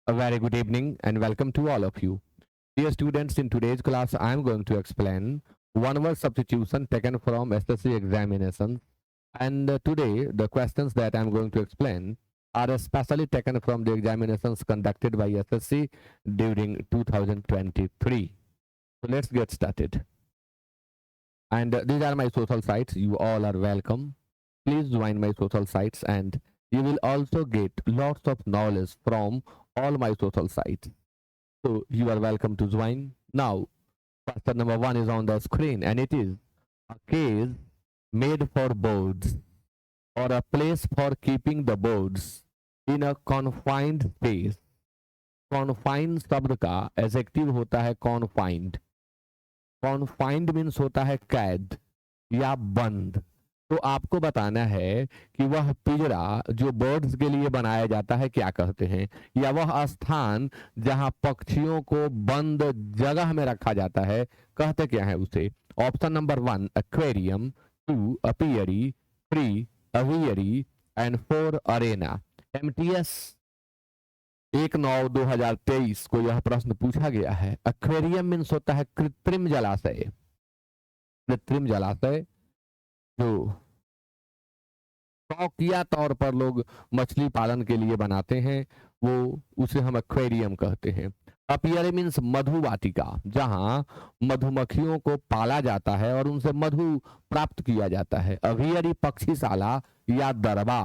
A very good evening and welcome to all of you. Dear students, in today's class, I am going to explain one word substitution taken from SSC examinations. And today, the questions that I am going to explain are especially taken from the examinations conducted by SSC during 2023. So let's get started. And these are my social sites. You all are welcome. Please join my social sites and you will also get lots of knowledge from all my social sites. So you are welcome to join. Now, question number 1 is on the screen and it is a cage made for birds or a place for keeping the birds in a confined space. Confined शब्द का adjective होता है confined. Confined means होता है कैद या बंद. तो आपको बताना है कि वह पिंजरा जो बर्ड्स के लिए बनाया जाता है क्या कहते हैं, या वह स्थान जहां पक्षियों को बंद जगह में रखा जाता है कहते क्या है उसे. Option number 1 aquarium, 2 apiary, 3 aviary and 4 arena. MTS 1/9/2023 को यह प्रश्न पूछा गया है. एक्वेरियम मीन्स होता है कृत्रिम जलाशय. कृत्रिम जलाशय जो शौकिया तौर पर लोग मछली पालन के लिए बनाते हैं वो उसे हम एक्वेरियम कहते हैं. अपियरी मीन्स मधु वाटिका, जहां मधुमक्खियों को पाला जाता है और उनसे मधु प्राप्त किया जाता है. अवियरी पक्षीशाला या दरबा.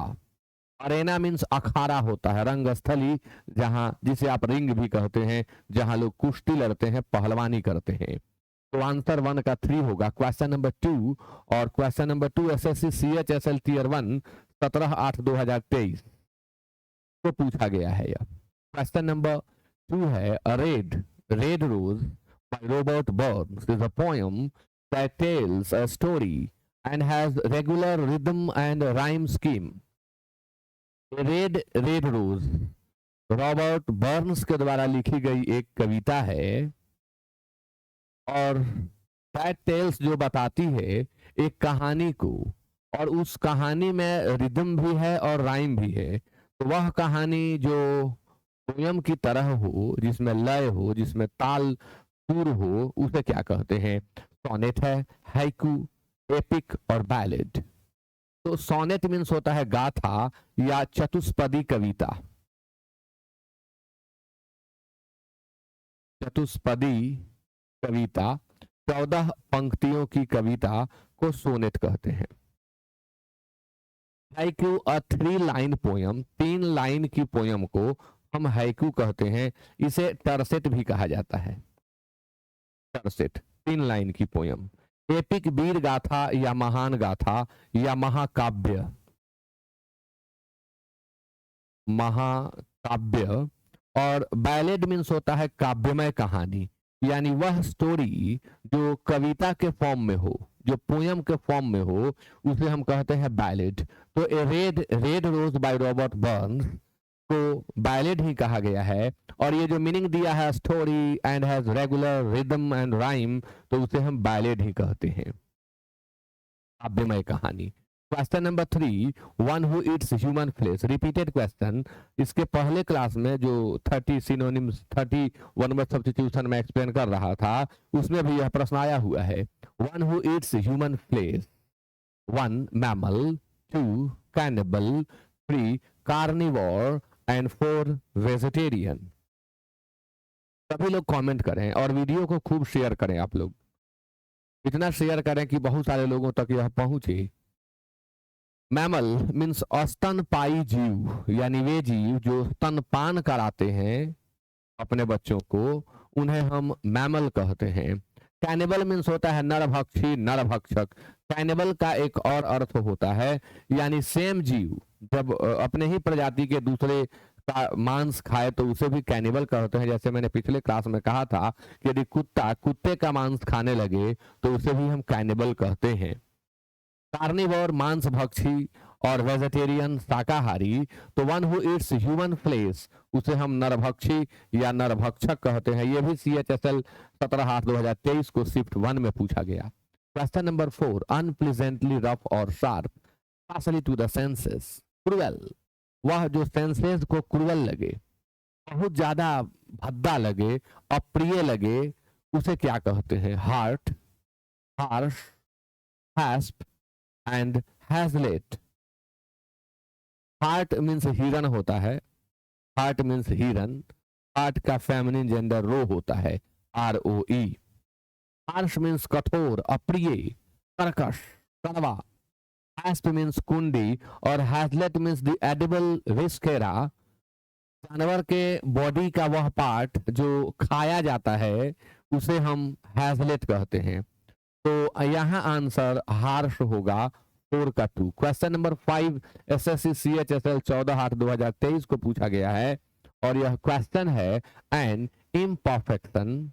अरेना मीन्स अखाड़ा होता है, रंगस्थली, जहां जिसे आप रिंग भी कहते हैं, जहां लोग कुश्ती लड़ते हैं, पहलवानी करते हैं. तो आंसर 1 का 3 होगा. क्वेश्चन नंबर 2 और question number 2 SSC CHSL tier 1 17/8/2023 को पूछा गया है. यह क्वेश्चन नंबर 2 है. A red rose by Robert Burns is a poem that tells a story and has regular rhythm and rhyme scheme. Red rose Robert Burns के द्वारा लिखी गई एक कविता है और दैट टेल्स जो बताती है एक कहानी को, और उस कहानी में रिदम भी है और राइम भी है. तो वह कहानी जो पोयम की तरह हो, जिसमें लय हो, जिसमें ताल सुर हो, उसे क्या कहते हैं. सोनेट है, हाइकू, एपिक और बैलेड. तो सोनेट मीन्स होता है गाथा या चतुष्पदी कविता. चतुष्पदी कविता 14 पंक्तियों की कविता को सोनेट कहते हैं. हाइकू अ 3 लाइन पोयम, 3 लाइन की पोयम को हम हाइकू कहते हैं. इसे टरसेट भी कहा जाता है. टरसेट 3 लाइन की पोयम. एपिक वीर गाथा या महान गाथा या महाकाव्य. महाकाव्य. और बैलेड मीन्स होता है काव्यमय कहानी, यानी वह स्टोरी जो कविता के फॉर्म में हो, जो पोयम के फॉर्म में हो, उसे हम कहते हैं बैलेड. तो a red rose by Robert Burns को बैलेड ही कहा गया है. और ये जो मीनिंग दिया है story and has regular rhythm and rhyme, तो उसे हम बैलेड ही कहते हैं, काव्यमय कहानी. Question number 3 one who eats human flesh. Repeated question. इसके पहले क्लास में जो 30 सिनोनिम्स 30 वन वर्ड सब्स्टिट्यूशन में एक्सप्लेन कर रहा था, उसमें भी यह प्रश्न आया हुआ है. One who eats human flesh. 1 mammal, 2 cannibal, 3 carnivore and 4 vegetarian. सभी लोग कमेंट करें और वीडियो को खूब शेयर करें. आप लोग इतना शेयर करें कि बहुत सारे लोगों तक यह पहुंचे. मैमल मीन्स स्तनपायी जीव, यानी वे जीव जो स्तनपान कराते हैं अपने बच्चों को, उन्हें हम मैमल कहते हैं. कैनिबल मीन्स होता है नरभक्षी, नरभक्षक. कैनिबल का एक और अर्थ होता है, यानी सेम जीव जब अपने ही प्रजाति के दूसरे का मांस खाए तो उसे भी कैनिबल कहते हैं. जैसे मैंने पिछले क्लास में कहा था कि यदि कुत्ता कुत्ते का मांस खाने लगे तो उसे भी हम कैनिबल कहते हैं. कार्निवोर मांस भक्षी और वेजिटेरियन शाकाहारी. तो one who eats human flesh उसे हम नरभक्षी या नरभक्षक कहते हैं. यह भी सीएचएसएल 17/8/2023 को शिफ्ट 1 में पूछा गया. क्वेश्चन नंबर 4 अनप्लीजेंटली रफ और sharp partially to the senses. Cruel, वह जो सेंसेस को क्रूएल लगे. बहुत ज्यादा भद्दा लगे, अप्रिय लगे, उसे क्या कहते हैं? Hart, harsh, hasp and hazlet. Hart means हिरन होता है, हार्ट मीन्स हिरन। हार्ट का फेमिनिन जेंडर रो होता है, ROE। हार्श मीन्स कठोर, अप्रिय, कर्कश, कड़वा। हैस्प मीन्स कुंडी, और हैजलेट मीन्स द एडिबल विस्केरा, जानवर के बॉडी का वह पार्ट जो खाया जाता है, उसे हम हैजलेट कहते हैं। तो यहाँ आंसर हार्श होगा, 4 का 2। क्वेश्चन नंबर 5 SSC CHSL 14/8/2023 को पूछा गया है, और यह क्वेश्चन है एन इम्परफेक्शन,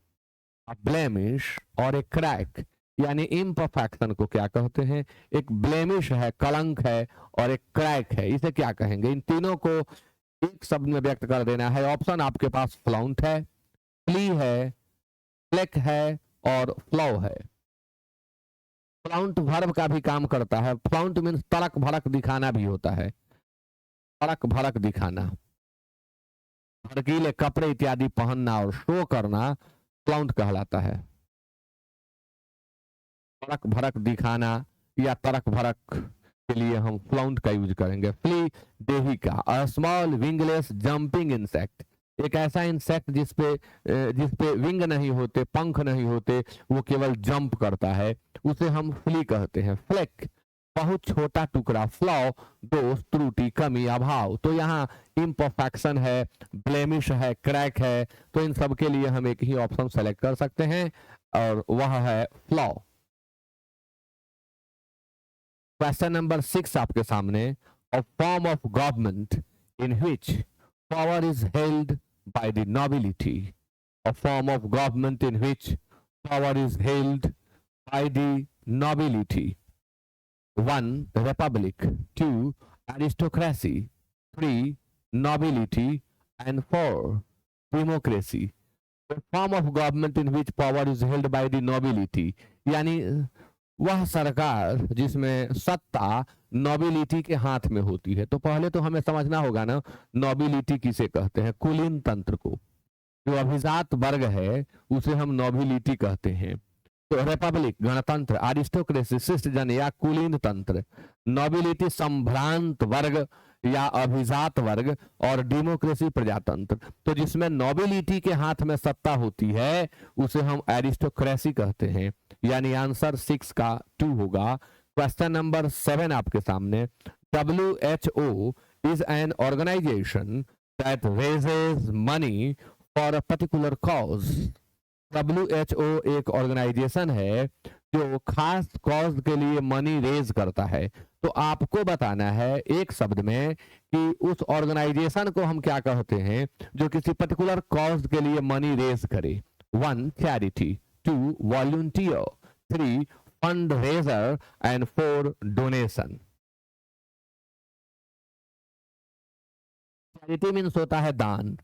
ब्लेमिश और एक क्रैक। यानी इम्परफेक्शन को क्या कहते हैं? एक ब्लेमिश है, कलंक है, और एक क्रैक है, इसे क्या कहेंगे? इन तीनों को एक शब्द में व्यक्त कर देना है। ऑप्शन आपके पास फ्लाउंट है, फ्ली है, फ्लेक है और फ्लॉ है। फ्लाउंट वर्ब का भी काम करता है। फ्लाउंट मीन्स तड़क भड़क दिखाना भी होता है, तड़क भड़क दिखाना, भड़कीले कपड़े इत्यादि पहनना और शो करना फ्लाउंट कहलाता है। तड़क भड़क दिखाना या तड़क भड़क के लिए हम फ्लाउंट का यूज करेंगे। फ्ली देही का, a small wingless jumping insect, एक ऐसा इंसेक्ट जिसपे विंग नहीं होते, पंख नहीं होते, वो केवल जंप करता है, उसे हम फ्ली कहते हैं। फ्लेक बहुत छोटा टुकड़ा, फ्लॉ दोष, त्रुटि, कमी, अभाव। तो यहाँ इम्परफेक्शन है, ब्लेमिश है, क्रैक है, तो इन सब के लिए हम एक ही ऑप्शन सेलेक्ट कर सकते हैं, और वह है फ्लॉ। क्वेश्चन नंबर 6 आपके सामने, a form of government in which power is held by the nobility. A form of government in which power is held by the nobility. 1 republic, 2 aristocracy, 3 nobility and 4 democracy। Form of government in which power is held by the nobility, यानी वह सरकार जिसमें सत्ता nobility के हाथ में होती है। तो पहले तो हमें समझना होगा ना, नोबिलिटी किसे कहते हैं? कुलीन तंत्र को। जो अभिजात वर्ग है उसे हम नोबिलिटी कहते हैं। तो रिपब्लिक गणतंत्र, अरिस्टोक्रेसी शिष्ट जन या कुलीन तंत्र, नोबिलिटी संभ्रांत वर्ग या अभिजात वर्ग, और डेमोक्रेसी प्रजातंत्र। तो जिसमें नोबिलिटी के हाथ में सत्ता होती है उसे हम एरिस्टोक्रेसी कहते हैं। यानी आंसर 6 का 2 होगा। क्वेश्चन नंबर 7 आपके सामने, WHO is an organization that raises money for a particular cause। WHO एक ऑर्गेनाइजेशन है जो खास कॉज के लिए मनी रेज करता है। तो आपको बताना है एक शब्द में कि उस ऑर्गेनाइजेशन को हम क्या कहते हैं जो किसी पर्टिकुलर कॉज के लिए मनी रेज करे। 1 charity, 2 volunteer, 3 fund raiser and 4 donation. Charity means होता है दान।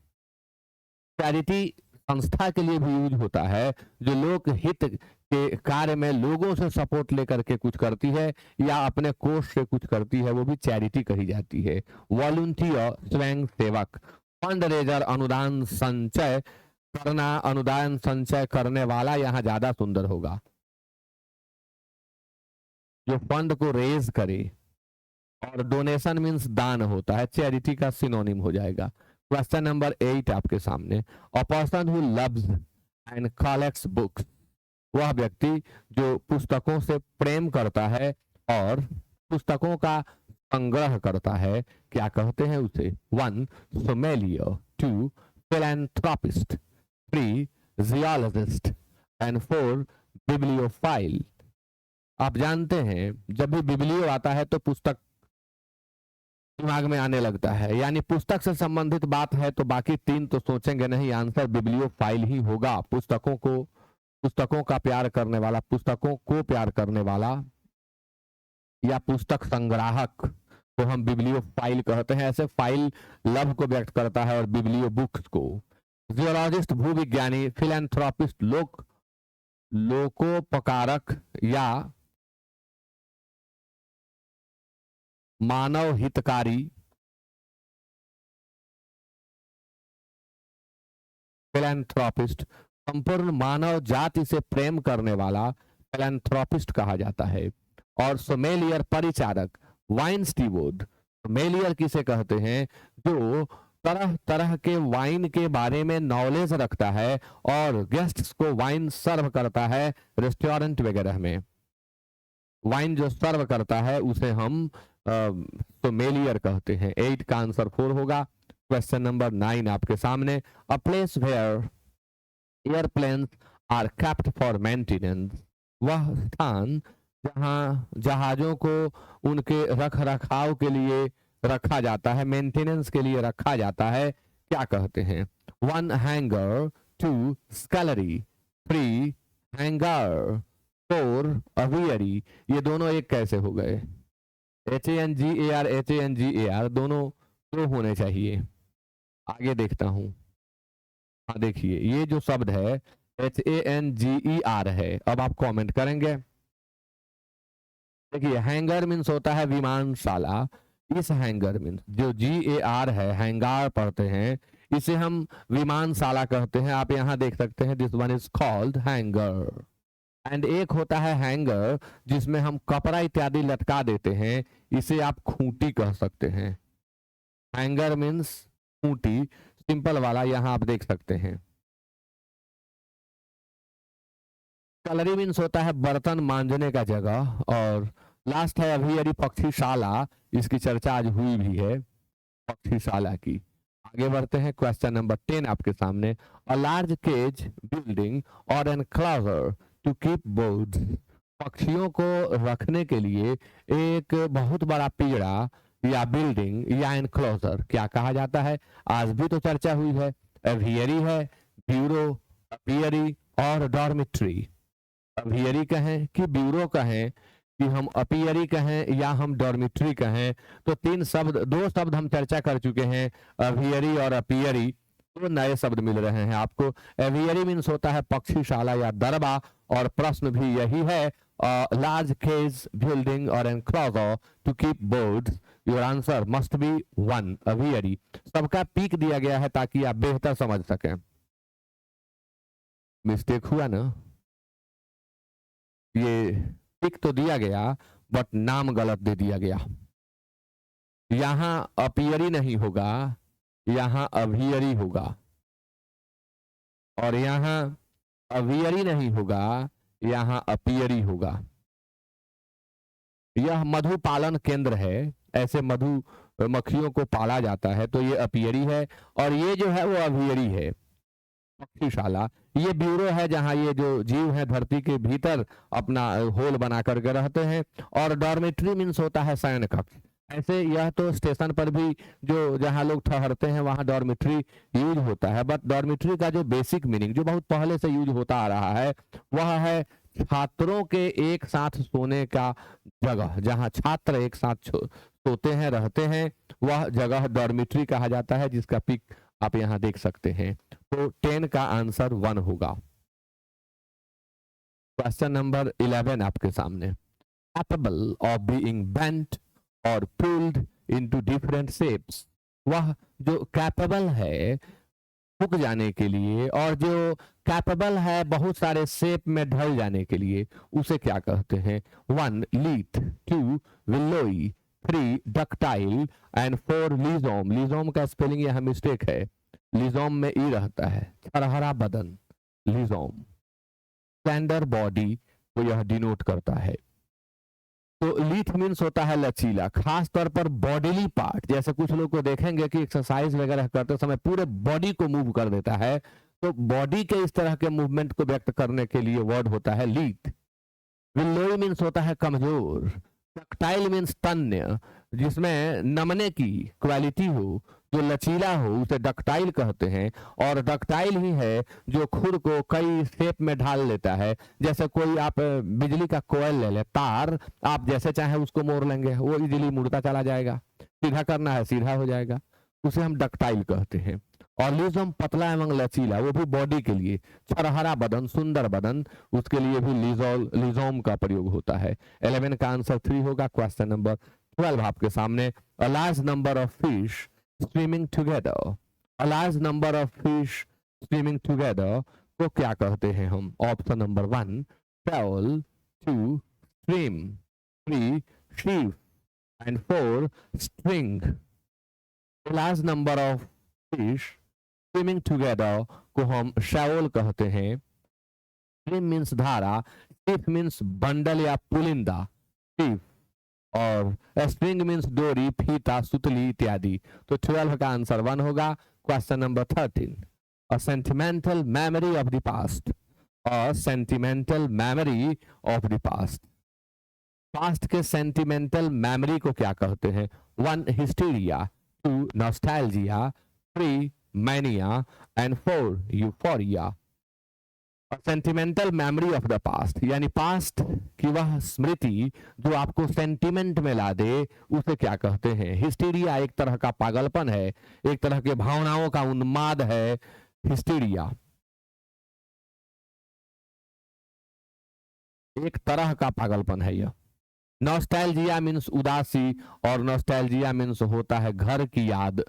चैरिटी संस्था के लिए भी यूज होता है जो लोक हित के कार्य में लोगों से सपोर्ट लेकर के कुछ करती है या अपने कोष से कुछ करती है, वो भी चैरिटी कही जाती है। वॉलंटियर स्वयं सेवक, फंड रेजर अनुदान संचय करना, अनुदान संचय करने वाला यहाँ ज्यादा सुंदर होगा, जो फंड को रेज करे। और डोनेशन मीन्स दान होता है, चैरिटी का सिनोनिम हो जाएगा। क्वेश्चन नंबर 8 आपके सामने, अ person who loves and collects books, वह व्यक्ति जो पुस्तकों से प्रेम करता है और पुस्तकों का संग्रह करता है, क्या कहते हैं उसे? 1 sommelier, 2 philanthropist, 3 geologist and 4 bibliophile. आप जानते हैं जब भी बिब्लियो आता है तो पुस्तक दिमाग में आने लगता है, यानी पुस्तक से संबंधित बात है, तो बाकी 3 तो सोचेंगे नहीं, आंसर बिब्लियोफाइल ही होगा। पुस्तकों का प्यार करने वाला, पुस्तकों को प्यार करने वाला या पुस्तक संग्राहक को हम बिब्लियोफाइल कहते हैं। ऐसे फाइल लव को व्यक्त करता है और बिब्लियो बुक्स को। जियोलॉजिस्ट भूविज्ञानी, फिलैंथ्रोपिस्ट लोकोपकारक या मानव हितकारी, फिलैंथ्रोपिस्ट, संपूर्ण मानव जाति से प्रेम करने वाला फिलैंथ्रोपिस्ट कहा जाता है। और sommelier Paricharak, wine steward, sommelier किसे कहते हैं, जो तरह तरह के वाइन के बारे में नॉलेज रखता है और गेस्ट्स को वाइन सर्व करता है रेस्टोरेंट वगैरह में। वाइन जो सर्व करता है उसे हम सोमेलियर कहते हैं। 8 का आंसर 4 होगा। क्वेश्चन नंबर 9 आपके सामने, a place where airplanes are kept for maintenance, वह स्थान जहां जहाजों को उनके रख रखाव के लिए रखा जाता है, मेंटेनेंस के लिए रखा जाता है, क्या कहते हैं? 1 हैंगर, 2 स्कैलरी, 3 हैंगर, 4 अवियरी। ये दोनों एक कैसे हो गए? HANGAR HANGAR दोनों दो होने चाहिए। आगे देखता हूं। हाँ देखिए, ये जो शब्द है HANGER है। अब आप कमेंट करेंगे। देखिए, हैंगर मीन्स होता है विमानशाला। इस हैंगर मीन्स जो GAR है, हैंगार पढ़ते हैं, इसे हम विमानशाला कहते हैं। आप यहाँ देख सकते हैं, this one is called hanger. And एक होता है हैंगर जिसमें हम कपड़ा इत्यादि लटका देते हैं, इसे आप खूंटी कह सकते हैं। हैंगर मीन्स खूंटी, सिंपल वाला, यहां आप देख सकते हैं। कलरी मीन्स होता है बर्तन मांजने का जगह। और लास्ट है अभियरी, पक्षीशाला। इसकी चर्चा आज हुई भी है, पक्षीशाला की। आगे बढ़ते हैं। क्वेश्चन नंबर 10 आपके सामने, अ लार्ज केज बिल्डिंग और एनक्लोजर टू कीप बर्ड्स, पक्षियों को रखने के लिए एक बहुत बड़ा पिंजरा या बिल्डिंग या एनक्लोजर क्या कहा जाता है? आज भी तो चर्चा हुई है। एवियरी है, ब्यूरो, अपियरी और डॉर्मिट्री। अभियरी कहें कि ब्यूरो कहें कि हम अपियरी कहें या हम डॉर्मिट्री कहें, तो दो शब्द हम चर्चा कर चुके हैं, अभियरी और अपियरी। तो नए शब्द मिल रहे हैं आपको। एवियरी मीन्स होता है पक्षीशाला या दरबा, और प्रश्न भी यही है, लार्ज केज बिल्डिंग और enclosure to keep birds. Your answer must be 1 aviary. सबका पीक दिया गया है ताकि आप बेहतर समझ सकें। मिस्टेक हुआ ना? ये पिक तो दिया गया बट नाम गलत दे दिया गया। यहां अपियरी नहीं होगा, यहां अभियरी होगा। और यहां अवियरी नहीं होगा, यहां अपियरी होगा। यह मधु पालन केंद्र है, ऐसे मधुमक्खियों को पाला जाता है, तो ये अपियरी है। और ये जो है वो अभियरी है, पक्षीशाला। ये ब्यूरो है जहां ये जो जीव है धरती के भीतर अपना होल बना करके रहते हैं। और डॉर्मेट्री मीन्स होता है शयन कक्ष। ऐसे यह तो स्टेशन पर भी जो जहां लोग ठहरते हैं वहां डॉर्मेट्री यूज होता है, बट डॉर्मेट्री का जो बेसिक मीनिंग जो बहुत पहले से यूज होता आ रहा है वह है छात्रों के एक साथ सोने का जगह। जहां छात्र एक साथ सोते हैं, रहते हैं, वह जगह डॉर्मेट्री कहा जाता है, जिसका पिक आप यहां देख सकते हैं। तो 10 का आंसर 1 होगा। क्वेश्चन नंबर 11 आपके सामने, कैपेबल ऑफ बीइंग बेंट और पुल्ड इनटू डिफरेंट शेप्स, वह जो कैपेबल है झुक जाने के लिए और जो कैपेबल है बहुत सारे शेप में ढल जाने के लिए, उसे क्या कहते हैं? 1 लीथ, 2 विल्लोई, 3 डक्टाइल एंड 4 लीजोम। लीजोम का स्पेलिंग यहां मिस्टेक है, लीजोम में ई रहता है। छरहरा बदन, लीजोम। स्लैंडर बॉडी को यह डिनोट करता है। तो लीथ मीन्स होता है लचीला, खास तौर पर बॉडीली पार्ट। जैसे कुछ लोग को देखेंगे कि एक्सरसाइज वगैरह करते समय पूरे बॉडी को मूव कर देता है, तो बॉडी के इस तरह के मूवमेंट को व्यक्त करने के लिए वर्ड होता है लीथ। विल्लोई मीन्स होता है कमजोर। डक्टाइल मीन्स तन्य, जिसमें नमने की क्वालिटी हो, जो लचीला हो, उसे डक्टाइल कहते हैं। और डक्टाइल ही है जो खुद को कई शेप में ढाल लेता है। जैसे कोई आप बिजली का कोयल ले ले, तार आप जैसे चाहे उसको मोड़ लेंगे, वो इजीली मुड़ता चला जाएगा। सीधा करना है सीधा हो जाएगा, उसे हम डक्टाइल कहते हैं। और लिजोम पतला एवं लचीला, वो भी बॉडी के लिए। छरहरा बदन, सुंदर बदन, उसके लिए भी लिजोम का प्रयोग होता है। 11 का आंसर 3 होगा। क्वेश्चन नंबर 12 आपके सामने, a large number of fish swimming together. A large number of fish swimming together को क्या कहते हैं हम? Option number 1 travel, 2 swim, 3 Shiv and 4 string. Large number of fish swimming together को हम शैवल कहते हैं। स्ट्रीम मीन्स धारा, शीफ मीन्स बंडल या पुलिंदा, शीफ, और स्प्रिंग मीन्स डोरी, फीता, सुतली इत्यादि। तो 12 का आंसर 1 होगा। Question number 13, a sentimental memory of the past, a sentimental memory of the past. Past के सेंटिमेंटल मेमोरी को क्या कहते हैं? 1 hysteria, 2 nostalgia, 3 mania and 4 euphoria. Sentimental memory of the past यानी पास्ट की वह स्मृति जो आपको सेंटिमेंट में ला दे, उसे क्या कहते हैं? हिस्टीरिया एक तरह का पागलपन है, एक तरह के भावनाओं का उन्माद है हिस्टीरिया, एक तरह का पागलपन है यह। नॉस्टैल्जिया मीन्स उदासी, और नॉस्टैल्जिया मीन्स होता है घर की याद,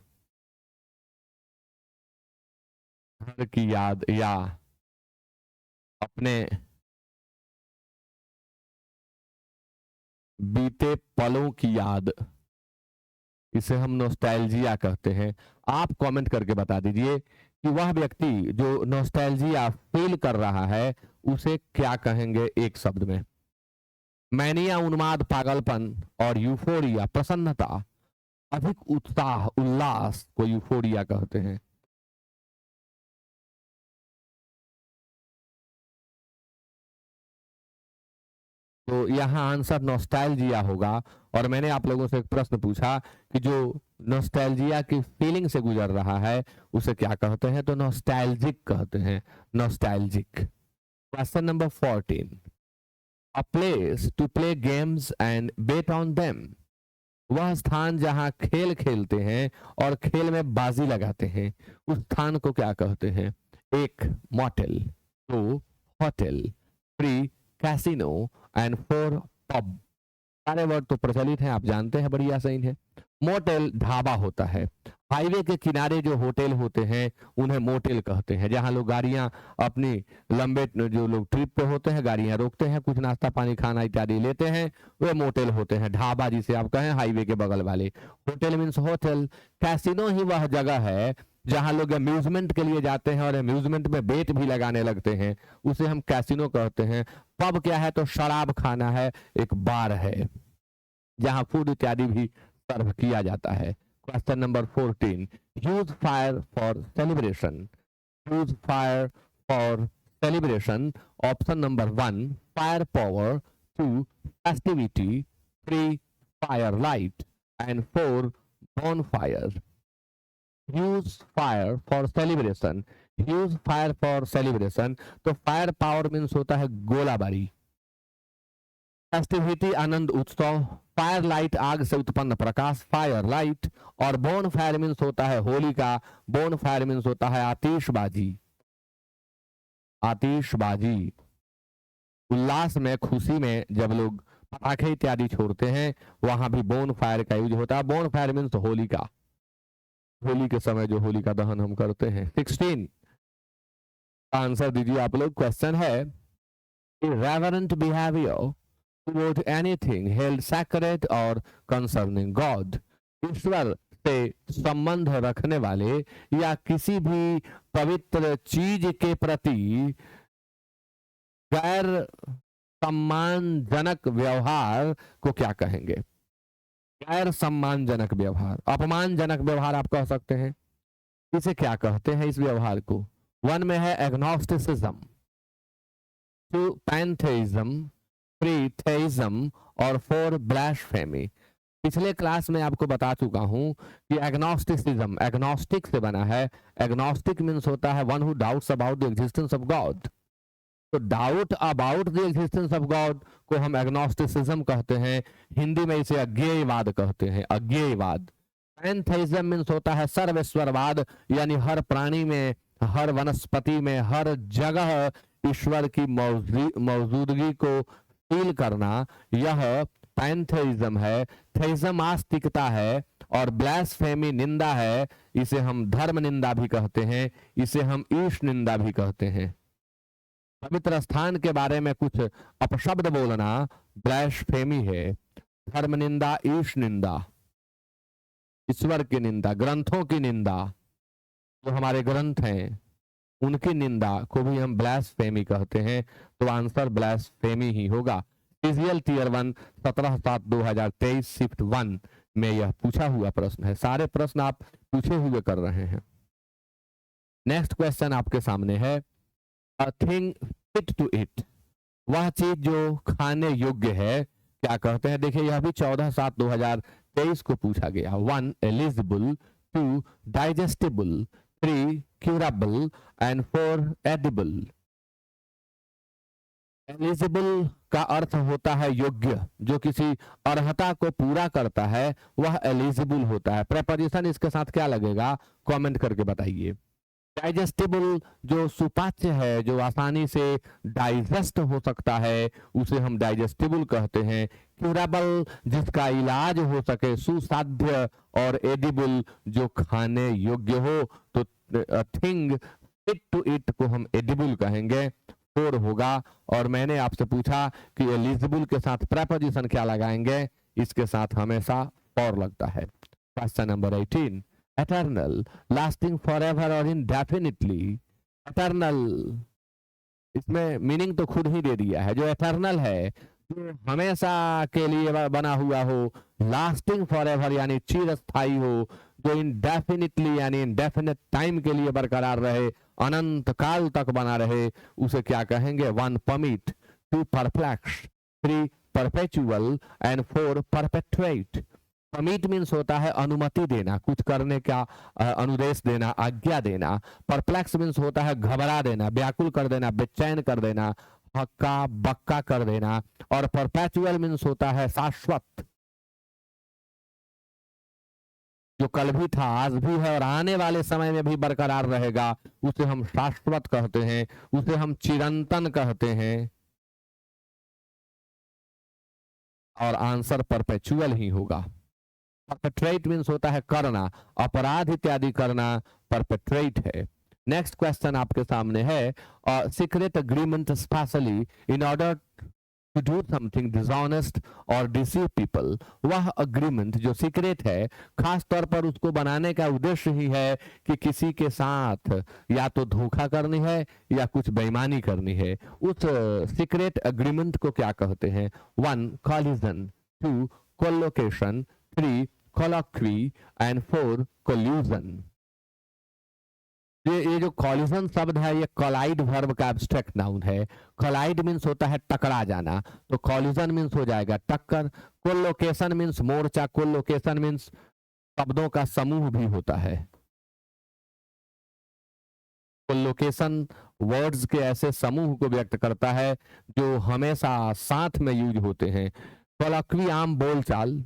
घर की याद या अपने बीते पलों की याद, इसे हम नॉस्टैल्जिया कहते हैं। आप कमेंट करके बता दीजिए कि वह व्यक्ति जो नॉस्टैल्जिया फील कर रहा है उसे क्या कहेंगे एक शब्द में? मैनिया उन्माद पागलपन, और यूफोरिया प्रसन्नता, अधिक उत्साह उल्लास को यूफोरिया कहते हैं। तो यहाँ आंसर नॉस्टैल्जिया होगा। और मैंने आप लोगों से एक प्रश्न पूछा कि जो नॉस्टैल्जिया की फीलिंग से गुजर रहा है उसे क्या कहते हैं? तो नॉस्टैल्जिक कहते हैं, nostalgic. Question number 14, a place to play games and bet on them, वह स्थान जहां खेल खेलते हैं और खेल में बाजी लगाते हैं, उस स्थान को क्या कहते हैं? 1 motel, 2 hotel, 3 casino and 4 pub. सारे वर्ड तो प्रचलित हैं, आप जानते हैं, बड़ी आसान है। मोटेल ढाबा होता है। हाईवे के किनारे जो होटल होते हैं उन्हें मोटेल कहते हैं, जहां लोग गाड़ियां अपनी लंबे जो लोग ट्रिप पे होते हैं गाड़ियां रोकते हैं, कुछ नाश्ता पानी खाना इत्यादि लेते हैं, वे मोटेल होते हैं। ढाबा जिसे आप कहें हाईवे के बगल वाले, होटल मीन्स होटल। कैसीनो ही वह जगह है जहां लोग अम्यूजमेंट के लिए जाते हैं और अम्यूजमेंट में बेट भी लगाने लगते हैं, उसे हम कैसीनो कहते हैं। पब क्या है? तो शराब खाना है, एक बार है जहां फूड इत्यादि भी सर्व किया जाता है। Question number 14, use fire for celebration, use fire for celebration. Option number 1 fire power, 2 festivity, 3 fire light and 4 bonfire. Use fire for celebration, use fire for celebration. तो फायर पावर मीन्स होता है गोलाबारी, festivity आनंद उत्सव, fire light आग से उत्पन्न प्रकाश, fire light, और bone fire means होता है होली का, बोन फायर मीन्स होता है आतिशबाजी, आतिशबाजी। उल्लास में खुशी में जब लोग पटाखे इत्यादि छोड़ते हैं वहां भी बोन फायर का यूज होता है। बोन फायर मीन्स होली का, होली के समय जो होली का दहन हम करते हैं। 16 आंसर दीजिए आप लोग। क्वेश्चन है irreverent behavior toward anything held sacred or concerning God, ईश्वर से संबंध रखने वाले या किसी भी पवित्र चीज के प्रति गैर सम्मानजनक व्यवहार को क्या कहेंगे? गैर सम्मानजनक व्यवहार, अपमानजनक व्यवहार आप कह सकते हैं। इसे क्या कहते हैं इस व्यवहार को? 1 में है एग्नोस्टिसिज्म, 2 पैंथेइज्म, 3 थेइज्म और 4 ब्लास्फेमी। पिछले क्लास में आपको बता चुका हूं कि एग्नोस्टिसिज्म एग्नोस्टिक से बना है। एग्नोस्टिक मीन्स होता है one who doubts about the existence of god. तो doubt about the existence of god को हम एग्नोस्टिसिज्म कहते हैं। हिंदी में इसे अज्ञेयवाद कहते हैं, अज्ञेयवाद। पैंथेइज्म मीन्स होता है सर्वेश्वरवाद, यानी हर प्राणी में, हर वनस्पति में, हर जगह ईश्वर की मौजूदगी को फील करना, यह पैंथेइज्म है। थेइज्म आस्तिकता है, और ब्लास्फेमी निंदा है, इसे हम धर्म निंदा भी कहते हैं, इसे हम ईश निंदा भी कहते हैं। पवित्र स्थान के बारे में कुछ अपशब्द बोलना ब्लास्फेमी है। धर्म निंदा, ईश निंदा, ईश्वर की निंदा, ग्रंथों की निंदा, जो हमारे ग्रंथ हैं उनकी निंदा को भी हम ब्लास्फेमी कहते हैं। तो आंसर ब्लास्फेमी ही होगा। सीजीएल टीयर 1 17/7/2023 शिफ्ट 1 में यह पूछा हुआ प्रश्न है। सारे प्रश्न आप पूछे हुए कर रहे हैं। नेक्स्ट क्वेश्चन आपके सामने है, a thing fit to it, वह चीज जो खाने योग्य है, क्या कहते हैं? देखिए यह भी 14/7/2023 को पूछा गया। 1 eligible, 2 digestible, 3 curable and 4 edible. Eligible का अर्थ होता है योग्य, जो किसी अर्हता को पूरा करता है वह एलिजिबल होता है। प्रेपोजिशन इसके साथ क्या लगेगा, कमेंट करके बताइए। डाइजेस्टिबल जो सुपाच्य है, जो आसानी से डाइजेस्ट हो सकता है, उसे हम डाइजेस्टिबल कहते हैं। क्यूरेबल जिसका इलाज हो सके, सुसाध्य, और एडिबल जो खाने योग्य हो। तो थिंग फिट टू इट को हम एडिबल कहेंगे। 4 होगा। और मैंने आपसे पूछा कि एलिजिबल के साथ प्रेपोजिशन क्या लगाएंगे, इसके साथ हमेशा फॉर लगता है। Question number 18, eternal, lasting forever और इनडेफिनिटली। एटर्नल, इसमें मीनिंग तो खुद ही दे दिया है। जो एटर्नल है, जो हमेशा के लिए बना हुआ हो, लास्टिंग फॉरएवर यानी चिरस्थायी हो, जो इनडेफिनिटली यानी इनडेफिनिट टाइम के लिए बरकरार रहे, अनंत काल तक बना रहे, उसे क्या कहेंगे? 1 permit, 2 perplex, 3 perpetual and 4 perpetuate. Permit means होता है अनुमति देना, कुछ करने का अनुदेश देना, आज्ञा देना। परप्लेक्स मीन्स होता है घबरा देना, व्याकुल कर देना, बेचैन कर देना, हक्का बक्का कर देना। और परपेचुअल मीन्स होता है शाश्वत, जो कल भी था, आज भी है और आने वाले समय में भी बरकरार रहेगा, उसे हम शाश्वत कहते हैं, उसे हम चिरंतन कहते हैं। और आंसर परपेचुअल ही होगा। परपेट्रेट मीन्स होता है करना, अपराध इत्यादि करना परपेट्रेट है। नेक्स्ट क्वेश्चन आपके सामने है, secret agreement specially in order to do something dishonest और डिसीव पीपल। वह अग्रीमेंट जो सीक्रेट है, खास तौर पर उसको बनाने का उद्देश्य ही है कि किसी के साथ या तो धोखा करनी है या कुछ बेईमानी करनी है। उस सीक्रेट अग्रीमेंट को क्या कहते हैं? 1 collision, 2 collocation, 3 colloquy and 4 collusion। ये जो कॉलिजन शब्द है, ये कोलाइड वर्ब का एब्स्ट्रैक्ट नाउन है। कोलाइड मीन्स होता है टकरा जाना, तो कॉलिजन मीन्स हो जाएगा टक्कर। कोलोकेशन मीन्स मोर्चा, कोलोकेशन मीन्स शब्दों का समूह भी होता है। कोलोकेशन वर्ड्स के ऐसे समूह को व्यक्त करता है जो हमेशा साथ में यूज होते हैं। कोलॉक्वी आम बोलचाल,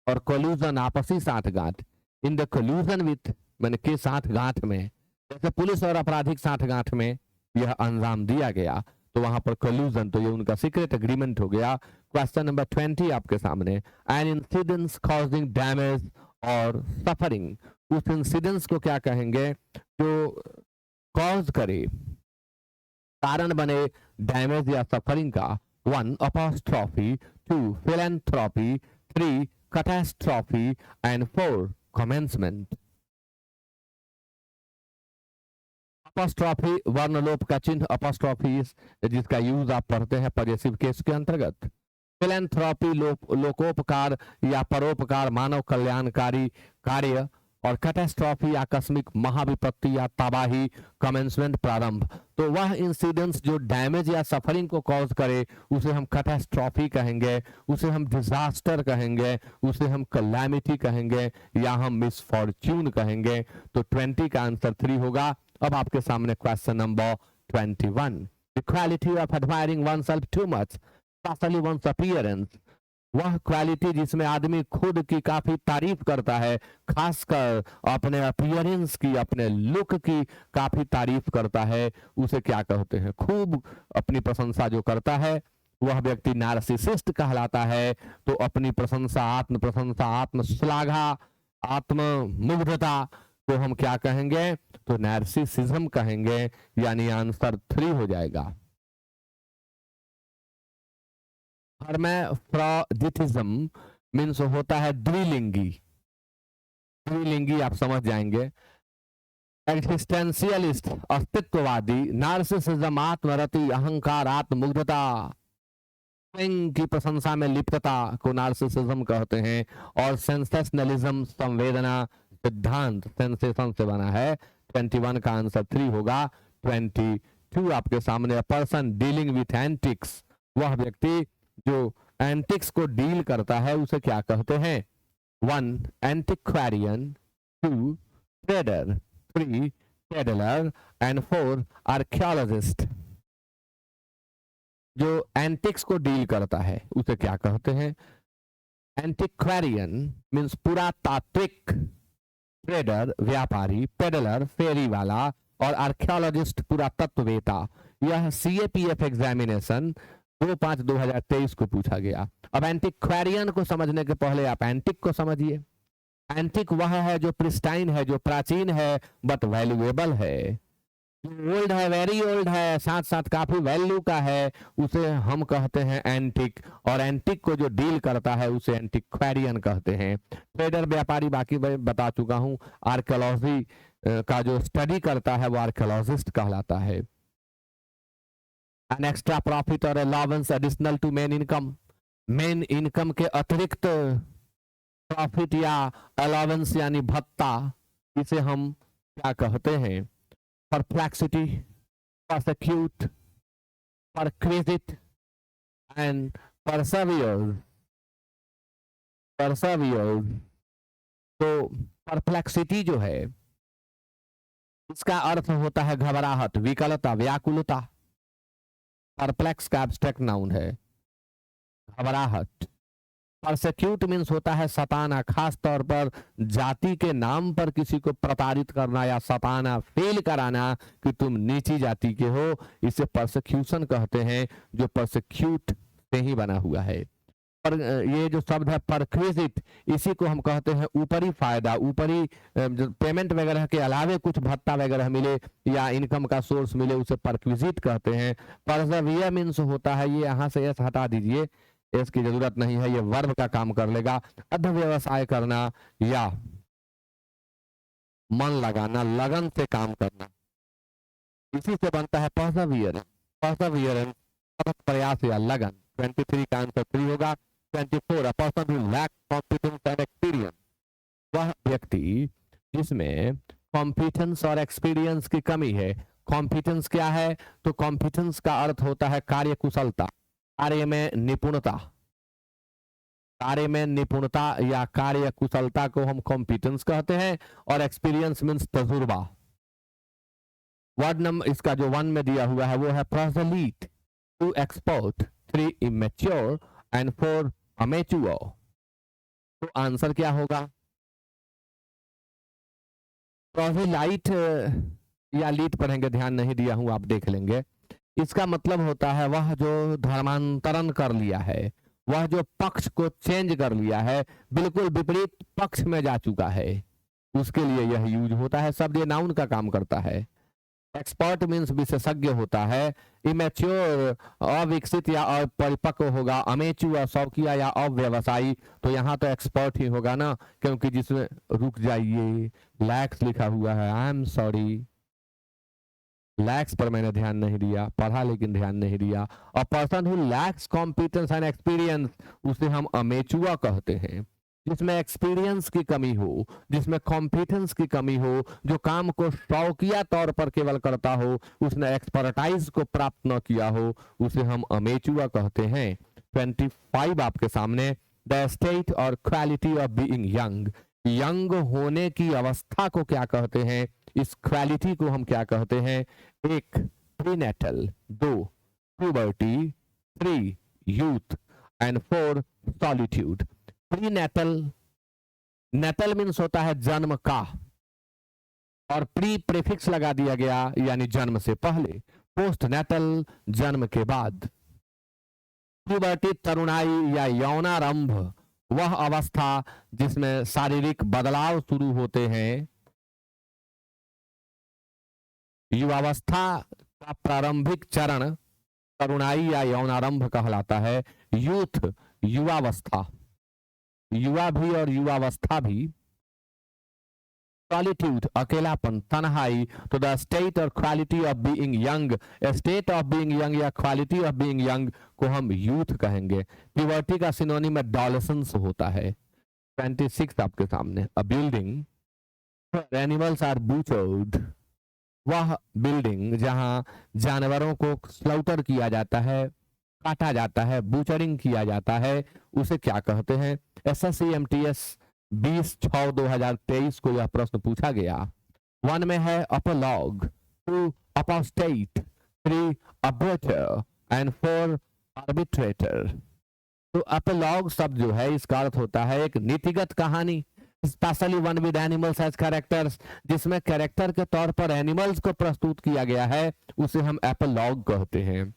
और कोल्यूजन आपसी साठगांठ। इन द कोल्यूजन विथ मैंने के साठगांठ में, जैसे पुलिस और आपराधिक साठगांठ में यह अंजाम दिया गया, तो वहां पर कोल्यूजन, तो ये उनका सीक्रेट एग्रीमेंट हो गया। क्वेश्चन नंबर 20 आपके सामने, एन इंसिडेंस कॉजिंग डैमेज और सफरिंग। उस इंसिडेंस को क्या कहेंगे जो कॉज करे, कारण बने डैमेज या सफरिंग का? 1 apostrophe, 2 philanthropy, 3 catastrophe and 4 commencement. Apostrophe वर्णलोप का चिन्ह, अपॉस्ट्रॉफी जिसका यूज आप पढ़ते हैं पजेसिव केस के अंतर्गत। फिलैंथ्रोपी लोकोपकार या परोपकार, मानव कल्याणकारी कार्य। और कैटास्ट्रॉफी आकस्मिक महाविपत्ति या तबाही, कमेंसमेंट प्रारंभ। तो वह इंसिडेंट्स जो डैमेज या सफरिंग को कॉज करे उसे हम कैटास्ट्रॉफी कहेंगे, उसे हम डिजास्टर कहेंगे, उसे हम कैलामिटी कहेंगे, या हम मिसफॉर्च्यून कहेंगे। तो 20 का आंसर 3 होगा। अब आपके सामने question number 21, the quality of admiring oneself too much, specially one's appearance. वह क्वालिटी जिसमें आदमी खुद की काफी तारीफ करता है, खासकर अपने अपीयरेंस की, अपने लुक की काफी तारीफ करता है, उसे क्या कहते हैं? खूब अपनी प्रशंसा जो करता है वह व्यक्ति नार्सिसिस्ट कहलाता है। तो अपनी प्रशंसा, आत्म प्रशंसा, आत्म श्लाघा, आत्म मुग्धता को हम क्या कहेंगे? तो नार्सिसिज्म कहेंगे, यानी आंसर 3 हो जाएगा। हर्मैफ्रोडिटिज्म मीन्स होता है द्विलिंगी। द्विलिंगी आप समझ जाएंगे। एक्सिस्टेंशियलिस्ट अस्तित्ववादी, नार्सिसिज्म आत्मरति, अहंकार, आत्ममुग्धता, की प्रशंसा में लिप्तता को नार्सिसिज्म कहते हैं। और सेंसेशनलिज्म संवेदना सिद्धांत, सेंसेशन से बना है। 21 का आंसर 3 होगा। 22 आपके सामने, पर्सन डीलिंग विथ एंटिक्स, वह व्यक्ति जो एंटिक्स को डील करता है उसे क्या कहते हैं? 1 एंटिक्वारियन, 2 ट्रेडर, 3 पेडलर एंड 4 आर्कियोलॉजिस्ट। जो एंटिक्स को डील करता है उसे क्या कहते हैं? एंटिक्वारियन मीन्स पुरातात्विक, ट्रेडर व्यापारी, पेडलर फेरी वाला, और आर्कियोलॉजिस्ट पुरातत्ववेता। यह सीएपीएफ एग्जामिनेशन 2/5/2023 को पूछा गया। अब एंटिक्वारियन को समझने के पहले आप एंटिक को समझिए। एंटिक वह है जो प्रिस्टाइन है, जो प्राचीन है बट वैल्यूएबल है, ओल्ड है, वेरी ओल्ड है, साथ साथ काफी वैल्यू का है, उसे हम कहते हैं एंटिक। और एंटिक को जो डील करता है उसे एंटिक्वारियन कहते हैं। ट्रेडर व्यापारी बाकी बता चुका हूं। आर्कियोलॉजी का जो स्टडी करता है वो आर्कियोलॉजिस्ट कहलाता है। एन एक्स्ट्रा प्रॉफिट और allowance additional to main income, main income के अतिरिक्त प्रॉफिट या अलाउंस यानी भत्ता, इसे हम क्या कहते हैं? Perplexity, persecute, perquisite and perseveres। तो परप्लेक्सिटी जो है इसका अर्थ होता है घबराहट, विकलता, व्याकुलता। परप्लेक्स का एब्स्ट्रैक्ट नाउन है, घबराहट। परसेक्यूट मीन्स होता है सताना, खास तौर पर जाति के नाम पर किसी को प्रताड़ित करना या सताना, फेल कराना कि तुम नीची जाति के हो, इसे परसेक्यूशन कहते हैं, जो परसेक्यूट से ही बना हुआ है। और ये जो शब्द है परक्विजिट, इसी को हम कहते हैं ऊपरी फायदा, ऊपरी पेमेंट वगैरह के अलावे कुछ भत्ता वगैरह मिले या इनकम का सोर्स मिले, उसे परक्विजिट कहते हैं। परसेवियर मीन्स होता है, ये यहाँ से एस हटा दीजिए, इसकी जरूरत नहीं है, ये वर्ब का काम कर लेगा। अध व्यवसाय करना या मन लगाना, लगन से काम करना, इसी से बनता है परसेवियर। परसेवियरेंस प्रयास या लगन। 23 का आंसर 3 होगा। 24 person who lakhs competence and experience, वह व्यक्ति जिसमें कॉम्पिटेंस और एक्सपीरियंस की कमी है। कॉम्पिटेंस क्या है? तो कॉम्पिटेंस का अर्थ होता है कार्यकुशलता, कार्य में निपुणता। कार्य में निपुणता या कार्य कुशलता को हम कॉम्पिटेंस कहते हैं। और एक्सपीरियंस मीन्स तजुर्बा। वर्ड नंबर इसका जो 1 में दिया हुआ है वो है प्रोसेलीट, 2 एक्सपर्ट, 3 इमेच्योर एंड 4 अमेच्योर। तो आंसर क्या होगा? प्रोसेलाइट या लीट पढ़ेंगे, ध्यान नहीं दिया हूं, आप देख लेंगे। इसका मतलब होता है वह जो धर्मांतरण कर लिया है, वह जो पक्ष को चेंज कर लिया है, बिल्कुल विपरीत पक्ष में जा चुका है, उसके लिए यह यूज होता है। शब्द ये नाउन का काम करता है। एक्सपर्ट मीन्स विशेषज्ञ होता है। इमेच्योर अविकसित या अपरिपक्व होगा। अमेच्योर शौकिया या अव्यवसायी। तो यहाँ तो एक्सपर्ट ही होगा ना, क्योंकि जिसमें रुक जाइए लैक्स लिखा हुआ है। आई एम सॉरी, लैक्स पर मैंने ध्यान नहीं दिया, पढ़ा लेकिन ध्यान नहीं दिया। अ person who lakhs competence and experience, उसे हम अमेचुआ कहते हैं। जिसमें एक्सपीरियंस की कमी हो, जिसमें कॉम्पिटेंस की कमी हो, जो काम को शौकिया तौर पर केवल करता हो, उसने एक्सपर्टाइज को प्राप्त न किया हो, उसे हम अमेचुआ कहते हैं। 25 आपके सामने, द स्टेट और quality of being young. Young होने की अवस्था को क्या कहते हैं? इस क्वालिटी को हम क्या कहते हैं? 1 prenatal, 2 puberty, 3 youth and 4 solitude. Prenatal, natal means होता है जन्म का, और प्री प्रीफिक्स लगा दिया गया यानी जन्म से पहले। पोस्ट नेटल, जन्म के बाद। प्यूबर्टी तरुणाई या यौनारंभ वह अवस्था जिसमें शारीरिक बदलाव शुरू होते हैं। युवावस्था का प्रारंभिक चरण तरुणाई या यौनारंभ कहलाता है। यूथ युवावस्था, युवा भी और युवावस्था भी। सॉलिट्यूड अकेलापन, तन्हाई। तो द स्टेट और quality of being young, state of being young या क्वालिटी ऑफ बीइंग यंग को हम यूथ कहेंगे। प्यूबर्टी का सिनोनिम एडोलेसेंस होता है। 26 आपके सामने। अ बिल्डिंग एनिमल्स आर बूचर्ड, वह बिल्डिंग जहां जानवरों को स्लाउटर किया जाता है, काटा जाता है, बूचरिंग किया जाता है, उसे क्या कहते हैं? SSCMTS 20/6/2023 को यह प्रश्न पूछा गया। 1 में है अपलॉग, 2 अपोस्टेट, 3 अब्रेटर एंड 4 आर्बिट्रेटर। तो अपलॉग शब्द जो है इसका अर्थ होता है एक नीतिगत कहानी, specially one with animals as characters, जिसमें कैरेक्टर के तौर पर एनिमल्स को प्रस्तुत किया गया है, उसे हम एपोलॉग कहते हैं।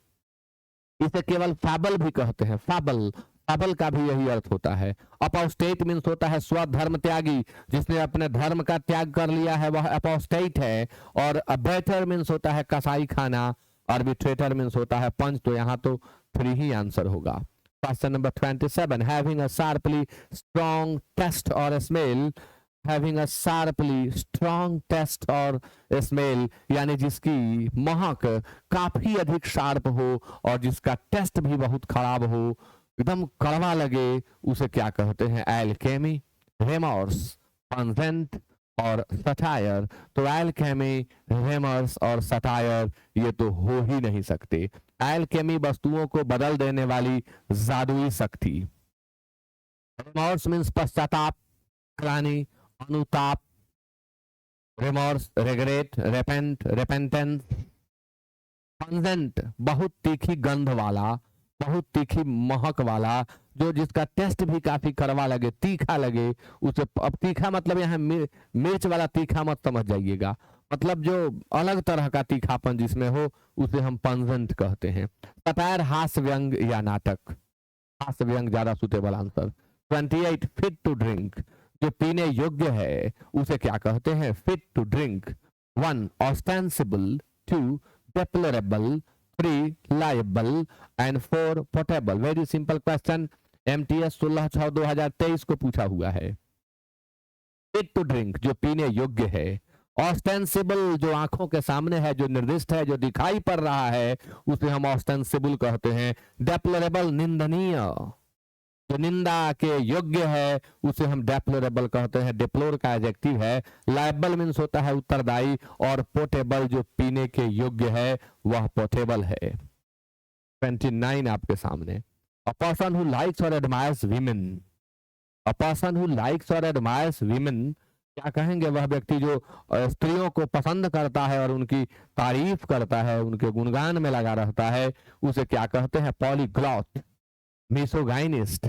इसे केवल फैबल भी कहते हैं। फैबल, फैबल का भी यही अर्थ होता है। अपोस्टेट मीन्स होता है स्वधर्म त्यागी, जिसने अपने धर्म का त्याग कर लिया है वह अपोस्टेट है। और अबेटर मीन्स होता है कसाई खाना, आर्बिट्रेटर मीन्स होता है पंच। तो यहाँ तो 3 ही आंसर होगा। Question number 27, having a sharply strong taste or smell, having a sharply strong taste or smell यानी जिसकी महक काफी अधिक शार्प हो और जिसका टेस्ट भी बहुत खराब हो, एकदम कड़वा लगे, उसे क्या कहते हैं? एल्केमी, रेमोर्स, पंजेंट और सटायर। तो एल्केमी, रेमर्स और सटायर ये तो हो ही नहीं सकते। एल्केमी वस्तुओं को बदल देने वाली जादुई शक्ति। रेमोर्स मीन्स पश्चाताप, ग्लानि, अनुताप। रेमोर्स, रेग्रेट, रेपेंट, रेपेंटेंस। पंजेंट बहुत तीखी गंध वाला, बहुत तीखी महक वाला, जो जिसका टेस्ट भी काफी कड़वा लगे, तीखा लगे उसे। अब तीखा मतलब यहाँ मिर्च वाला तीखा मत समझ जाइएगा, मतलब जो अलग तरह का तीखापन जिसमें हो उसे हम पंजेंट कहते हैं। सटायर हास्य व्यंग या नाटक। हास्य व्यंग ज्यादा suitable answer. 28 fit to drink, जो पीने योग्य है उसे क्या कहते हैं? Fit to drink. 1 ostensible, 2 deplorable, 3 liable and 4 portable. Very simple question, MTS 16/6/2023 को पूछा हुआ है। फिट टू ड्रिंक जो पीने योग्य है, ऑस्टेंसिबल जो आंखों के सामने है, जो निर्दिष्ट है, जो दिखाई पड़ रहा है, उसे हम ऑस्टेंसिबल कहते हैं। डेप्लोरेबल निंदनीय, जो निंदा के योग्य है उसे हम डेप्लोरेबल कहते हैं। डिप्लोर का एडजेक्टिव है। लायबल मीन्स होता है उत्तरदायी, और पोर्टेबल जो पीने के योग्य है वह पोर्टेबल है। 29 आपके सामने। A person who likes or admires women, a person who likes or admires women, क्या कहेंगे? वह व्यक्ति जो स्त्रियों को पसंद करता है और उनकी तारीफ करता है, उनके गुणगान में लगा रहता है, उसे क्या कहते हैं? Polyglot, misogynist,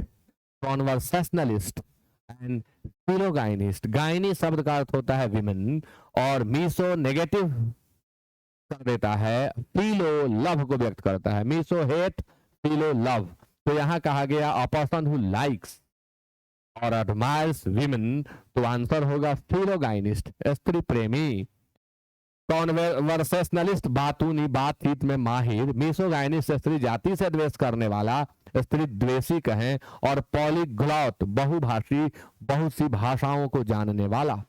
conversationalist and philogynist. गाइनी शब्द का अर्थ होता है विमेन, और मिसो नेगेटिव कर देता है, फिलो लव को व्यक्त करता है। Miso hate, philo love. तो यहां कहा गया अ पर्सन हु लाइक्स और एडमायर्स विमेन, तो आंसर होगा फिलोगाइनिस्ट, स्त्री प्रेमी। कॉन्वर्सेशनलिस्ट बातूनी, बातचीत में माहिर। मिसोगाइनिस्ट स्त्री जाति से द्वेष करने वाला, स्त्री द्वेषी कहें। और पॉलीग्लॉट बहुभाषी, बहुत सी भाषाओं को जानने वाला।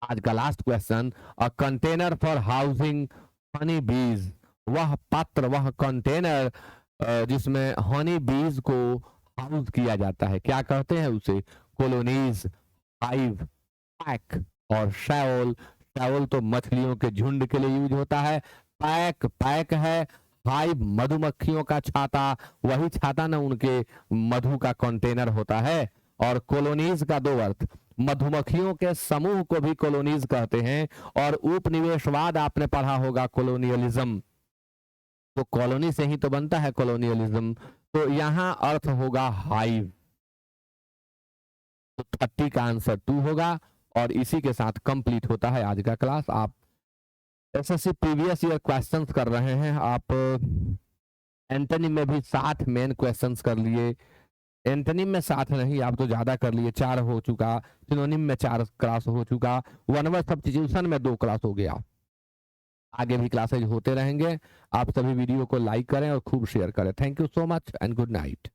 आज का last question, a container for housing Honey बीज, वह पात्र, वह कंटेनर जिसमें हनी बीज को हाउस किया जाता है, क्या कहते हैं उसे? कॉलोनीज, हाइव, पैक और शैओल। शैओल तो मछलियों के झुंड के लिए यूज होता है। पैक, पैक है। हाइव मधुमक्खियों का छाता, वही छाता ना उनके मधु का कंटेनर होता है। और कॉलोनीज का 2 अर्थ, मधुमक्खियों के समूह को भी कॉलोनीज कहते हैं। और उपनिवेशवाद आपने पढ़ा होगा, कॉलोनियलिज्म, तो कॉलोनी से ही तो बनता है कॉलोनियलिज्म। तो यहां अर्थ होगा हाइव। तो 30 का आंसर 2 होगा। और इसी के साथ कंप्लीट होता है आज का क्लास। आप SSC प्रीवियस ईयर क्वेश्चंस कर रहे हैं, आप एंटोनिम में भी 7 मेन क्वेश्चंस कर लिए। एंटोनिम में 7 नहीं, आप तो ज्यादा कर लिए, 4 हो चुका। सिनोनिम में 4 क्लास हो चुका। वन वर्ड सब्स्टिट्यूशन में 2 क्लास हो गया। आगे भी क्लासेज होते रहेंगे। आप सभी वीडियो को लाइक करें और खूब शेयर करें। Thank you so much and good night.